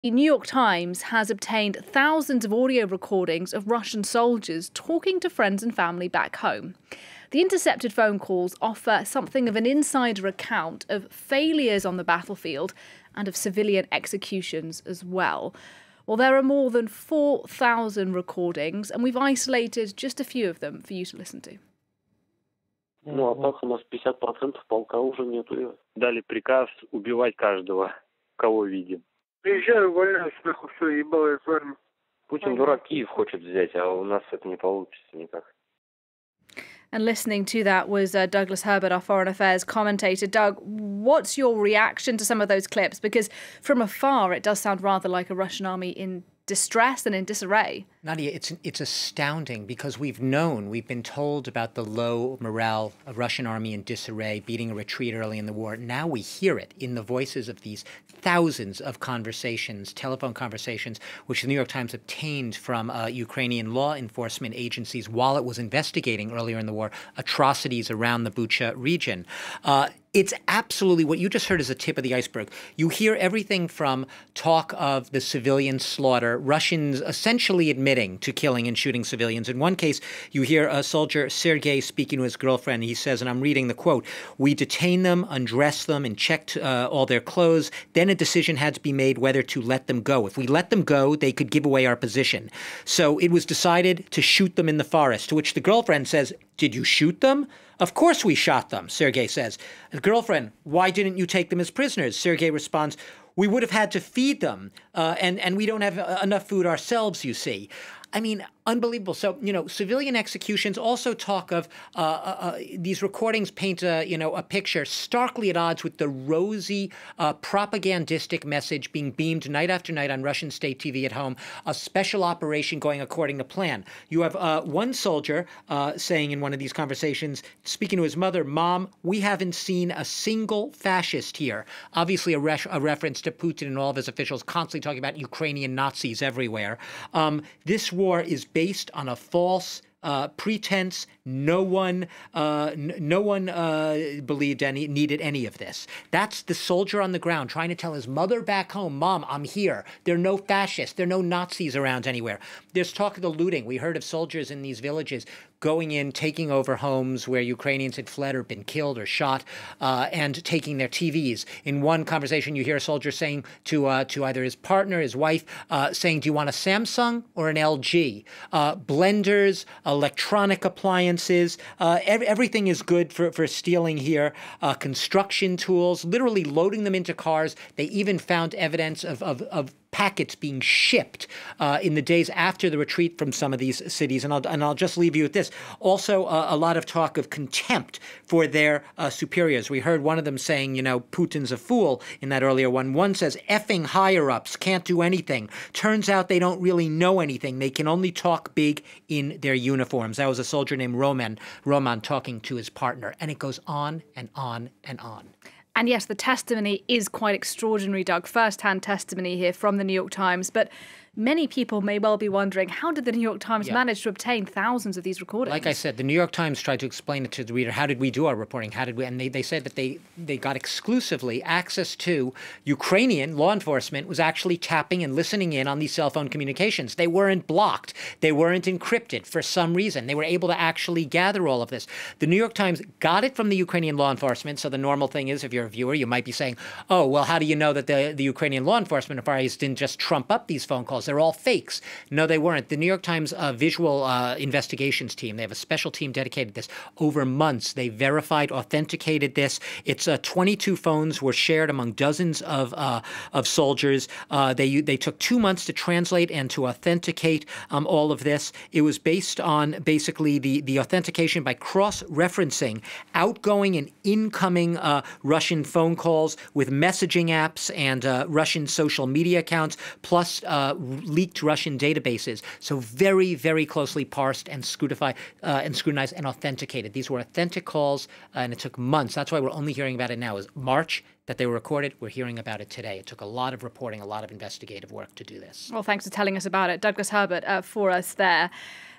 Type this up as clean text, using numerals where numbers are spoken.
The New York Times has obtained thousands of audio recordings of Russian soldiers talking to friends and family back home. The intercepted phone calls offer something of an insider account of failures on the battlefield and of civilian executions as well. Well, there are more than 4,000 recordings, and we've isolated just a few of them for you to listen to. Ну, а так у нас 50% полка уже нету. Дали приказ убивать каждого, кого видим. Приезжаю, увольняюсь, нахуй, все, ебало из армии. Путин дурак Киев хочет взять, а у нас это не получится никак. And listening to that was Douglas Herbert, our foreign affairs commentator. Doug, what's your reaction to some of those clips? Because from afar, it does sound rather like a Russian army in distress and in disarray. Nadia, it's astounding because we've been told about the low morale of Russian army in disarray, beating a retreat early in the war. Now we hear it in the voices of these thousands of conversations, telephone conversations, which the New York Times obtained from Ukrainian law enforcement agencies while it was investigating earlier in the war atrocities around the Bucha region. It's absolutely what you just heard is a tip of the iceberg. You hear everything from talk of the civilian slaughter, Russians essentially admitting to killing and shooting civilians. In one case, you hear a soldier, Sergei, speaking to his girlfriend. He says, and I'm reading the quote, "We detained them, undressed them, and checked all their clothes. Then a decision had to be made whether to let them go. If we let them go, they could give away our position. So it was decided to shoot them in the forest," to which the girlfriend says, "Did you shoot them?" "Of course we shot them," Sergei says. The girlfriend, "Why didn't you take them as prisoners?" Sergei responds, "We would have had to feed them, and we don't have enough food ourselves, you see." I mean, unbelievable. So, civilian executions also talk of these recordings paint a picture starkly at odds with the rosy propagandistic message being beamed night after night on Russian state TV at home, a special operation going according to plan. You have one soldier saying in one of these conversations, speaking to his mother, "Mom, we haven't seen a single fascist here." Obviously a reference to Putin and all of his officials constantly talking about Ukrainian Nazis everywhere. This war is based on a false pretense. No one believed needed any of this. That's the soldier on the ground trying to tell his mother back home, "Mom, I'm here. There are no fascists. There are no Nazis around anywhere." There's talk of the looting. We heard of soldiers in these villages going in, taking over homes where Ukrainians had fled or been killed or shot, and taking their TVs. In one conversation, you hear a soldier saying to either his partner, his wife, saying, "Do you want a Samsung or an LG?" Blenders, electronic appliances, everything is good for stealing here. Construction tools, literally loading them into cars. They even found evidence of packets being shipped in the days after the retreat from some of these cities. And I'll just leave you with this. Also, a lot of talk of contempt for their superiors. We heard one of them saying, Putin's a fool in that earlier one. One says, "Effing higher-ups can't do anything. Turns out they don't really know anything. They can only talk big in their uniforms." That was a soldier named Roman talking to his partner. And it goes on and on and on. And yes, the testimony is quite extraordinary, Doug. First-hand testimony here from the New York Times. But many people may well be wondering, how did the New York Times manage to obtain thousands of these recordings? Like I said, the New York Times tried to explain it to the reader. How did we do our reporting? How did we? And they said that they got exclusively access to Ukrainian law enforcement was actually tapping and listening in on these cell phone communications. They weren't blocked. They weren't encrypted for some reason. They were able to actually gather all of this. The New York Times got it from the Ukrainian law enforcement. So the normal thing is, if you're a viewer, you might be saying, "Oh, well, how do you know that the Ukrainian law enforcement authorities didn't just trump up these phone calls? They're all fakes." No, they weren't. The New York Times visual investigations team, they have a special team dedicated to this. Over months, they verified, authenticated this. It's 22 phones were shared among dozens of soldiers. They took 2 months to translate and to authenticate all of this. It was based on basically the authentication by cross-referencing outgoing and incoming Russian phone calls with messaging apps and Russian social media accounts, plus leaked Russian databases. So very, very closely parsed and scrutinized and authenticated. These were authentic calls, and it took months. That's why we're only hearing about it now. It was March that they were recorded. We're hearing about it today. It took a lot of reporting, a lot of investigative work to do this. Well, thanks for telling us about it. Douglas Herbert for us there.